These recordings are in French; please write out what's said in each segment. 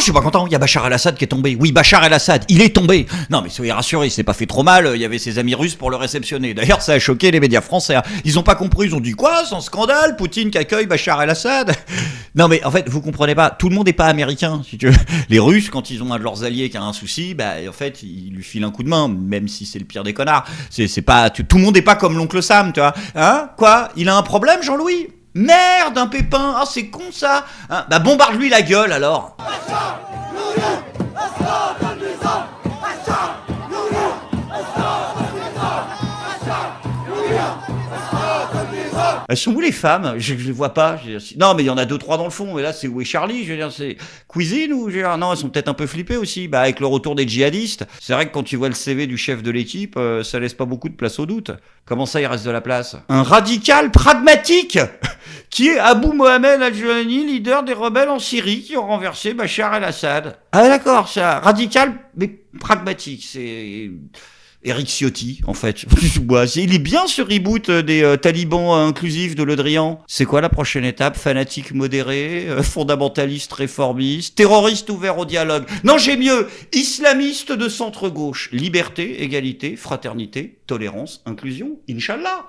je suis pas content, il y a Bachar el-Assad qui est tombé. Oui, Bachar el-Assad, il est tombé. Non, mais soyez rassurés, il s'est pas fait trop mal, il y avait ses amis russes pour le réceptionner. D'ailleurs, ça a choqué les médias français. Ils ont pas compris, ils ont dit quoi, sans scandale, Poutine qui accueille Bachar el-Assad. Non, mais en fait, vous comprenez pas, tout le monde est pas américain, si tu veux. Les Russes, quand ils ont un de leurs alliés qui a un souci, bah, en fait, ils lui filent un coup de main, même si c'est le pire des connards. C'est pas, tout le monde est pas comme l'oncle Sam, tu vois. Hein? Quoi? Il a un problème, Jean-Louis? Merde, un pépin, ah c'est con ça, hein, bah bombarde-lui la gueule alors. Elles sont où les femmes? Je les vois pas. Non, mais il y en a 2-3 dans le fond. Mais là, c'est où est Charlie? Je veux dire, c'est cuisine ou je veux dire, non, elles sont peut-être un peu flippées aussi. Bah, avec le retour des djihadistes, c'est vrai que quand tu vois le CV du chef de l'équipe, ça laisse pas beaucoup de place au doute. Comment ça, il reste de la place? Un radical pragmatique qui est Abou Mohamed Al-Julani, leader des rebelles en Syrie qui ont renversé Bachar el-Assad. Ah d'accord, ça, radical mais pragmatique, c'est Éric Ciotti, en fait. Il est bien ce reboot des talibans inclusifs de Le Drian. C'est quoi la prochaine étape? Fanatique modéré, fondamentaliste réformiste, terroriste ouvert au dialogue. Non, j'ai mieux. Islamiste de centre-gauche. Liberté, égalité, fraternité, tolérance, inclusion. Inch'Allah.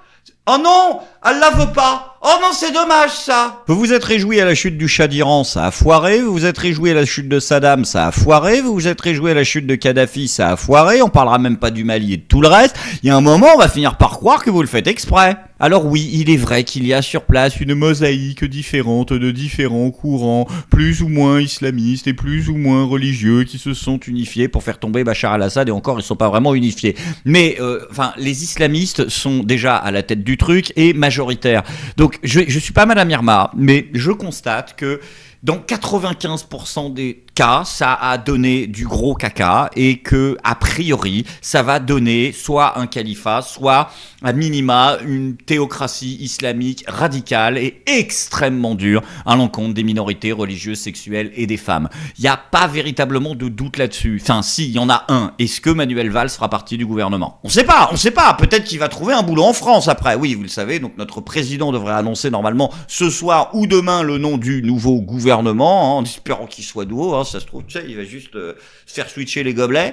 Oh non, Allah veut pas. Oh non, c'est dommage ça. Vous vous êtes réjoui à la chute du Shah d'Iran, ça a foiré. Vous vous êtes réjoui à la chute de Saddam, ça a foiré. Vous vous êtes réjoui à la chute de Kadhafi, ça a foiré. On parlera même pas du Mali et de tout le reste. Il y a un moment, on va finir par croire que vous le faites exprès. Alors oui, il est vrai qu'il y a sur place une mosaïque différente de différents courants, plus ou moins islamistes et plus ou moins religieux, qui se sont unifiés pour faire tomber Bachar el-Assad, et encore, ils sont pas vraiment unifiés. Mais, les islamistes sont déjà à la tête du truc et majoritaires. Donc, je suis pas Madame Irma, mais je constate que dans 95% des cas, ça a donné du gros caca et que, a priori, ça va donner soit un califat, soit, à minima, une théocratie islamique radicale et extrêmement dure à l'encontre des minorités religieuses, sexuelles et des femmes. Il n'y a pas véritablement de doute là-dessus. Enfin, si, il y en a un. Est-ce que Manuel Valls fera partie du gouvernement? On sait pas. Peut-être qu'il va trouver un boulot en France après. Oui, vous le savez, donc notre président devrait annoncer normalement ce soir ou demain le nom du nouveau gouvernement, en espérant qu'il soit nouveau, ça se trouve, tu sais, il va juste faire switcher les gobelets.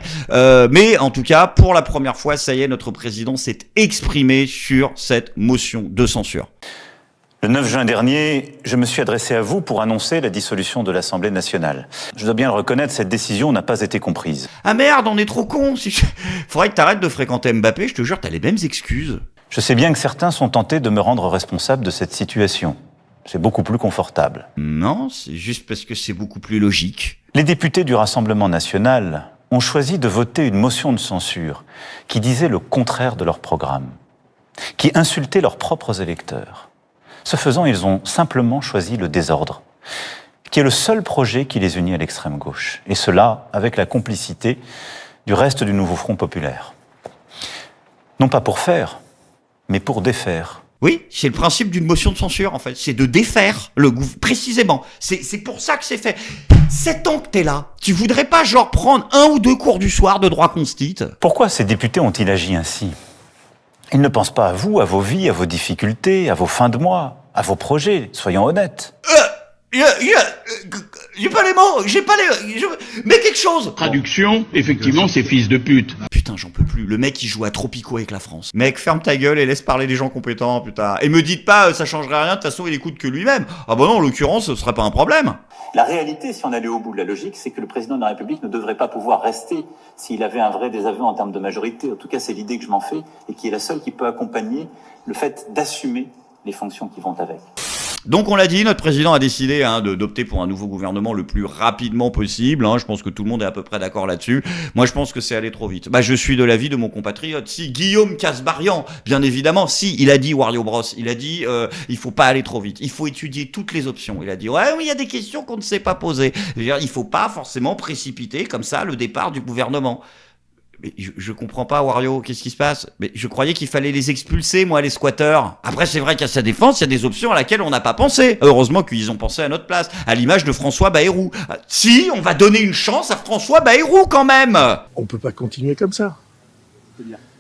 Mais en tout cas, pour la première fois, ça y est, notre président s'est exprimé sur cette motion de censure. Le 9 juin dernier, je me suis adressé à vous pour annoncer la dissolution de l'Assemblée nationale. Je dois bien le reconnaître, cette décision n'a pas été comprise. Ah merde, on est trop cons. Faudrait que t'arrêtes de fréquenter Mbappé, je te jure, t'as les mêmes excuses. Je sais bien que certains sont tentés de me rendre responsable de cette situation. C'est beaucoup plus confortable. Non, c'est juste parce que c'est beaucoup plus logique. Les députés du Rassemblement national ont choisi de voter une motion de censure qui disait le contraire de leur programme, qui insultait leurs propres électeurs. Ce faisant, ils ont simplement choisi le désordre, qui est le seul projet qui les unit à l'extrême gauche. Et cela avec la complicité du reste du nouveau Front populaire. Non pas pour faire, mais pour défaire. Oui, c'est le principe d'une motion de censure, en fait. C'est de défaire le gouvernement, précisément. C'est pour ça que c'est fait. 7 ans que t'es là. Tu voudrais pas, genre, prendre 1 ou 2 cours du soir de droit constit? Pourquoi ces députés ont-ils agi ainsi? Ils ne pensent pas à vous, à vos vies, à vos difficultés, à vos fins de mois, à vos projets, soyons honnêtes. J'ai pas les mots, mais quelque chose. Traduction, effectivement, c'est fils de pute. Putain, j'en peux plus. Le mec, il joue à Tropico avec la France. Mec, ferme ta gueule et laisse parler les gens compétents, putain. Et me dites pas, ça changerait rien, de toute façon, il écoute que lui-même. Ah bah non, en l'occurrence, ce serait pas un problème. La réalité, si on allait au bout de la logique, c'est que le président de la République ne devrait pas pouvoir rester s'il avait un vrai désaveu en termes de majorité. En tout cas, c'est l'idée que je m'en fais et qui est la seule qui peut accompagner le fait d'assumer les fonctions qui vont avec. Donc on l'a dit, notre président a décidé d'opter pour un nouveau gouvernement le plus rapidement possible. Je pense que tout le monde est à peu près d'accord là-dessus. Moi je pense que c'est allé trop vite. Je suis de l'avis de mon compatriote. Si Guillaume Casbarian, bien évidemment, si il a dit Wario Bros, il a dit il faut pas aller trop vite. Il faut étudier toutes les options. Il a dit ouais, mais il y a des questions qu'on ne sait pas poser. Il faut pas forcément précipiter comme ça le départ du gouvernement. Mais je comprends pas, Wario, qu'est-ce qui se passe? Mais je croyais qu'il fallait les expulser, moi, les squatteurs. Après, c'est vrai qu'à sa défense, il y a des options à laquelle on n'a pas pensé. Heureusement qu'ils ont pensé à notre place, à l'image de François Bayrou. Si, on va donner une chance à François Bayrou, quand même. On peut pas continuer comme ça.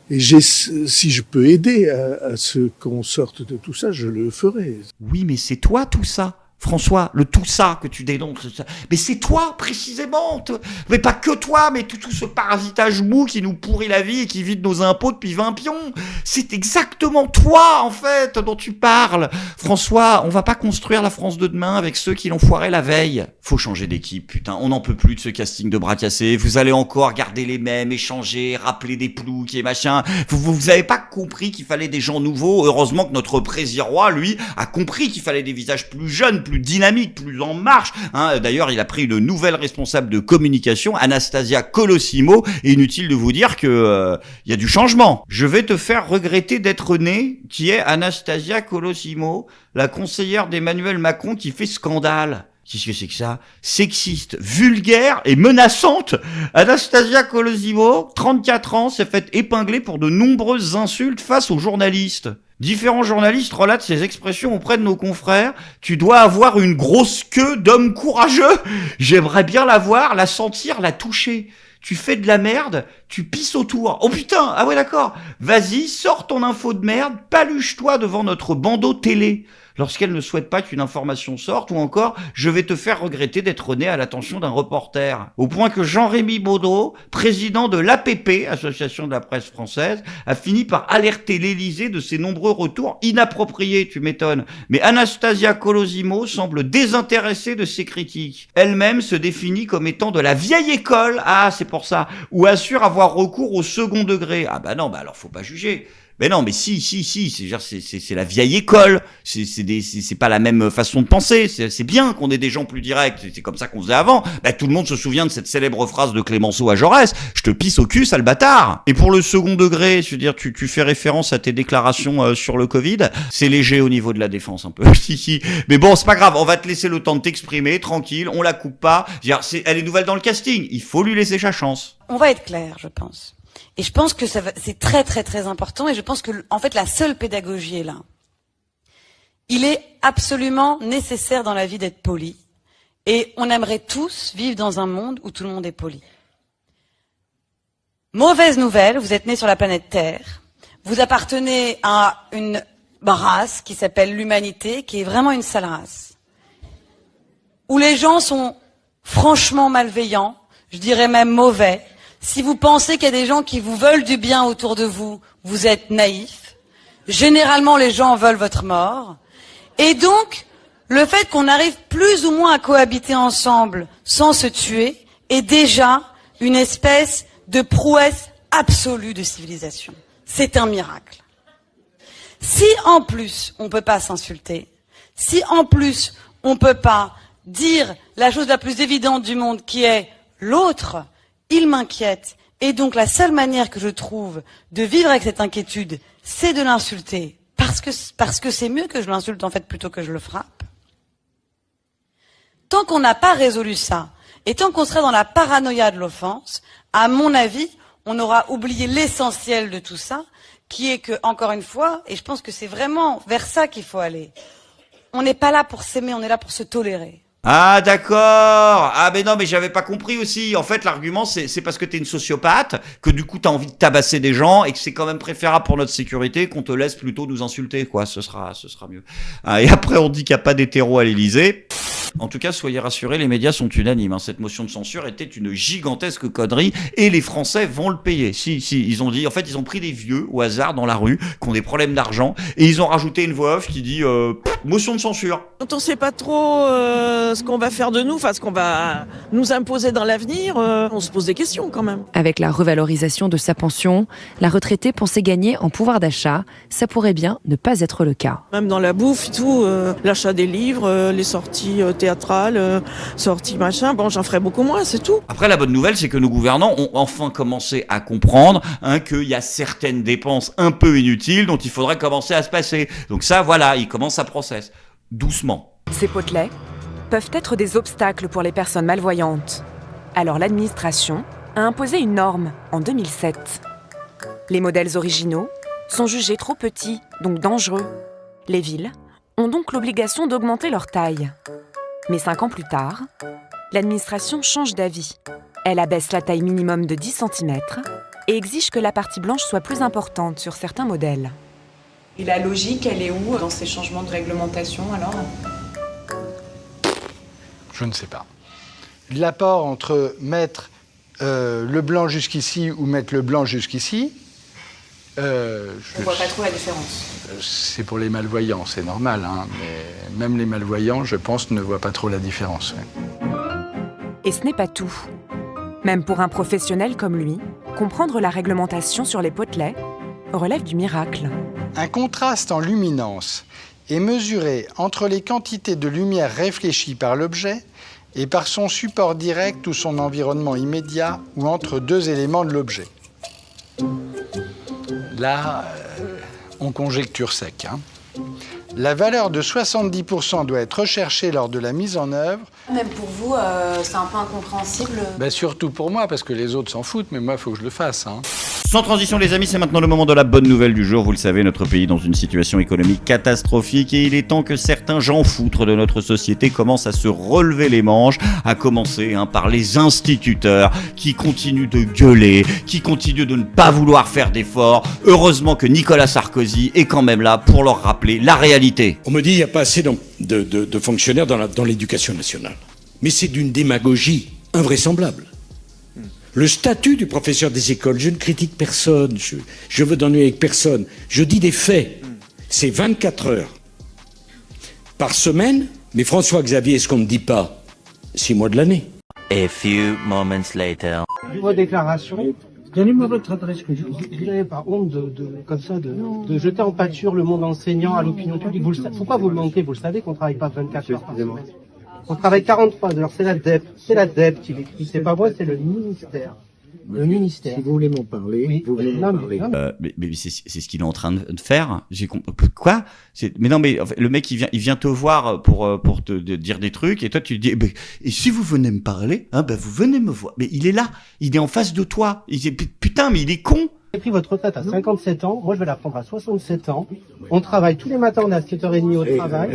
Et si je peux aider à ce qu'on sorte de tout ça, je le ferai. Oui, mais c'est toi, tout ça. François, le tout ça que tu dénonces, mais c'est toi précisément, mais pas que toi, mais tout ce parasitage mou qui nous pourrit la vie et qui vide nos impôts depuis 20 pions. C'est exactement toi, en fait, dont tu parles. François, on va pas construire la France de demain avec ceux qui l'ont foiré la veille. Faut changer d'équipe, putain, on n'en peut plus de ce casting de bras cassés. Vous allez encore garder les mêmes, échanger, rappeler des ploucs et machin. Vous avez pas compris qu'il fallait des gens nouveaux. Heureusement que notre président, lui, a compris qu'il fallait des visages plus jeunes, plus dynamique, plus en marche. D'ailleurs, il a pris une nouvelle responsable de communication, Anastasia Colosimo, et inutile de vous dire que y a du changement. Je vais te faire regretter d'être né, qui est Anastasia Colosimo, la conseillère d'Emmanuel Macron qui fait scandale. Qu'est-ce que c'est que ça? Sexiste, vulgaire et menaçante. Anastasia Colosimo, 34 ans, s'est fait épingler pour de nombreuses insultes face aux journalistes. Différents journalistes relatent ces expressions auprès de nos confrères. Tu dois avoir une grosse queue d'homme courageux. J'aimerais bien la voir, la sentir, la toucher. Tu fais de la merde, tu pisses autour. Oh putain, ah ouais d'accord. Vas-y, sors ton info de merde, paluche-toi devant notre bandeau télé. Lorsqu'elle ne souhaite pas qu'une information sorte, ou encore, je vais te faire regretter d'être né à l'attention d'un reporter. Au point que Jean-Rémy Baudreau, président de l'APP, Association de la presse française, a fini par alerter l'Élysée de ses nombreux retours inappropriés, tu m'étonnes. Mais Anastasia Colosimo semble désintéressée de ces critiques. Elle-même se définit comme étant de la vieille école, ah c'est pour ça, ou assure avoir recours au second degré. Ah bah non, bah alors faut pas juger. Mais non, mais si, c'est la vieille école. C'est pas la même façon de penser. C'est bien qu'on ait des gens plus directs. C'est comme ça qu'on faisait avant. Bah, tout le monde se souvient de cette célèbre phrase de Clémenceau à Jaurès. Je te pisse au cul, sale bâtard. Et pour le second degré, je veux dire, tu fais référence à tes déclarations sur le Covid. C'est léger au niveau de la défense, un peu. Si. Mais bon, c'est pas grave. On va te laisser le temps de t'exprimer, tranquille. On la coupe pas. Elle est nouvelle dans le casting. Il faut lui laisser sa chance. On va être clair, je pense. Et je pense que c'est très très très important et je pense que en fait la seule pédagogie est là. Il est absolument nécessaire dans la vie d'être poli et on aimerait tous vivre dans un monde où tout le monde est poli. Mauvaise nouvelle, vous êtes nés sur la planète Terre, vous appartenez à une race qui s'appelle l'humanité, qui est vraiment une sale race, où les gens sont franchement malveillants, je dirais même mauvais. Si vous pensez qu'il y a des gens qui vous veulent du bien autour de vous, vous êtes naïf. Généralement, les gens veulent votre mort. Et donc, le fait qu'on arrive plus ou moins à cohabiter ensemble sans se tuer est déjà une espèce de prouesse absolue de civilisation. C'est un miracle. Si en plus, on ne peut pas s'insulter, si en plus, on ne peut pas dire la chose la plus évidente du monde qui est l'autre, il m'inquiète. Et donc la seule manière que je trouve de vivre avec cette inquiétude, c'est de l'insulter. Parce que c'est mieux que je l'insulte en fait plutôt que je le frappe. Tant qu'on n'a pas résolu ça, et tant qu'on serait dans la paranoïa de l'offense, à mon avis, on aura oublié l'essentiel de tout ça, qui est que, encore une fois, et je pense que c'est vraiment vers ça qu'il faut aller, on n'est pas là pour s'aimer, on est là pour se tolérer. Ah d'accord. Ah mais non, mais j'avais pas compris aussi. En fait, l'argument c'est parce que t'es une sociopathe que du coup t'as envie de tabasser des gens et que c'est quand même préférable pour notre sécurité qu'on te laisse plutôt nous insulter, quoi. Ce sera mieux. Ah, et après on dit qu'il n'y a pas d'hétéros à l'Élysée. En tout cas, soyez rassurés, les médias sont unanimes. Cette motion de censure était une gigantesque connerie et les Français vont le payer. Si, ils ont dit, en fait, ils ont pris des vieux au hasard dans la rue qui ont des problèmes d'argent et ils ont rajouté une voix off qui dit motion de censure. Quand on sait pas trop ce qu'on va faire de nous, enfin ce qu'on va nous imposer dans l'avenir, on se pose des questions quand même. Avec la revalorisation de sa pension, la retraitée pensait gagner en pouvoir d'achat. Ça pourrait bien ne pas être le cas. Même dans la bouffe et tout, l'achat des livres, les sorties théâtrales, sorties machin, bon j'en ferai beaucoup moins, c'est tout. Après la bonne nouvelle c'est que nos gouvernants ont enfin commencé à comprendre qu'il y a certaines dépenses un peu inutiles dont il faudrait commencer à se passer. Donc ça voilà, ils commencent à process. Doucement. Ces potelets peuvent être des obstacles pour les personnes malvoyantes. Alors l'administration a imposé une norme en 2007. Les modèles originaux sont jugés trop petits, donc dangereux. Les villes ont donc l'obligation d'augmenter leur taille. Mais 5 ans plus tard, l'administration change d'avis. Elle abaisse la taille minimum de 10 cm et exige que la partie blanche soit plus importante sur certains modèles. Et la logique, elle est où dans ces changements de réglementation alors ? Je ne sais pas. L'apport entre mettre le blanc jusqu'ici ou mettre le blanc jusqu'ici... On ne voit pas trop la différence. C'est pour les malvoyants, c'est normal, hein, mais même les malvoyants, je pense, ne voient pas trop la différence. Ouais. Et ce n'est pas tout. Même pour un professionnel comme lui, comprendre la réglementation sur les potelets relève du miracle. Un contraste en luminance est mesuré entre les quantités de lumière réfléchies par l'objet et par son support direct ou son environnement immédiat ou entre deux éléments de l'objet. Là, on conjecture sec. Hein. La valeur de 70% doit être recherchée lors de la mise en œuvre. Même pour vous, c'est un peu incompréhensible. Surtout pour moi, parce que les autres s'en foutent, mais moi, il faut que je le fasse. Hein. Sans transition les amis, c'est maintenant le moment de la bonne nouvelle du jour. Vous le savez, notre pays est dans une situation économique catastrophique et il est temps que certains gens foutres de notre société commencent à se relever les manches, à commencer par les instituteurs qui continuent de gueuler, qui continuent de ne pas vouloir faire d'efforts. Heureusement que Nicolas Sarkozy est quand même là pour leur rappeler la réalité. On me dit qu'il n'y a pas assez de fonctionnaires dans l'éducation nationale. Mais c'est d'une démagogie invraisemblable. Le statut du professeur des écoles, je ne critique personne, je veux d'ennuyer avec personne. Je dis des faits. C'est 24 heures par semaine, mais François-Xavier, ce qu'on ne dit pas, 6 mois de l'année. A few moments later. Vos déclarations, donnez-moi votre adresse. Vous n'avez pas honte de jeter en pâture le monde enseignant à l'opinion publique. Pourquoi vous le mentez? Vous le savez qu'on ne travaille pas 24 heures par semaine. On travaille 43 heures, c'est l'ADEPT qui l'écrit, c'est pas moi, c'est le ministère. Le ministère. Si vous voulez m'en parler, oui. Vous voulez m'en parler. Mais c'est ce qu'il est en train de faire. J'ai compris. Quoi? Mais non, mais en fait, le mec il vient te voir pour te dire des trucs et toi tu lui dis et si vous venez me parler, vous venez me voir. Mais il est là, il est en face de toi. Putain, mais il est con. J'ai pris votre retraite à 57 ans, moi je vais la prendre à 67 ans. On travaille tous les matins, on est à 7h30 au travail.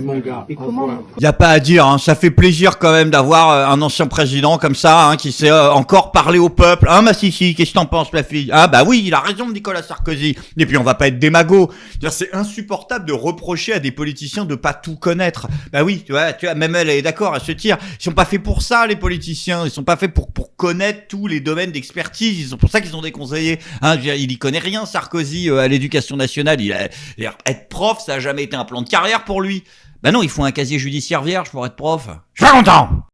Et comment... Y a pas à dire, ça fait plaisir quand même d'avoir un ancien président comme ça, qui sait encore parler au peuple. Ma Sissi, qu'est-ce que t'en penses la fille? Oui, il a raison Nicolas Sarkozy. Et puis on va pas être démago. C'est insupportable de reprocher à des politiciens de pas tout connaître. Oui, tu vois, même elle est d'accord, elle se tire. Ils sont pas faits pour ça les politiciens, ils sont pas faits pour connaître tous les domaines d'expertise. C'est pour ça qu'ils sont des conseillers. Il y connaît rien Sarkozy à l'éducation nationale. Être prof, ça a jamais été un plan de carrière pour lui. Non, il faut un casier judiciaire vierge pour être prof. Je suis pas content.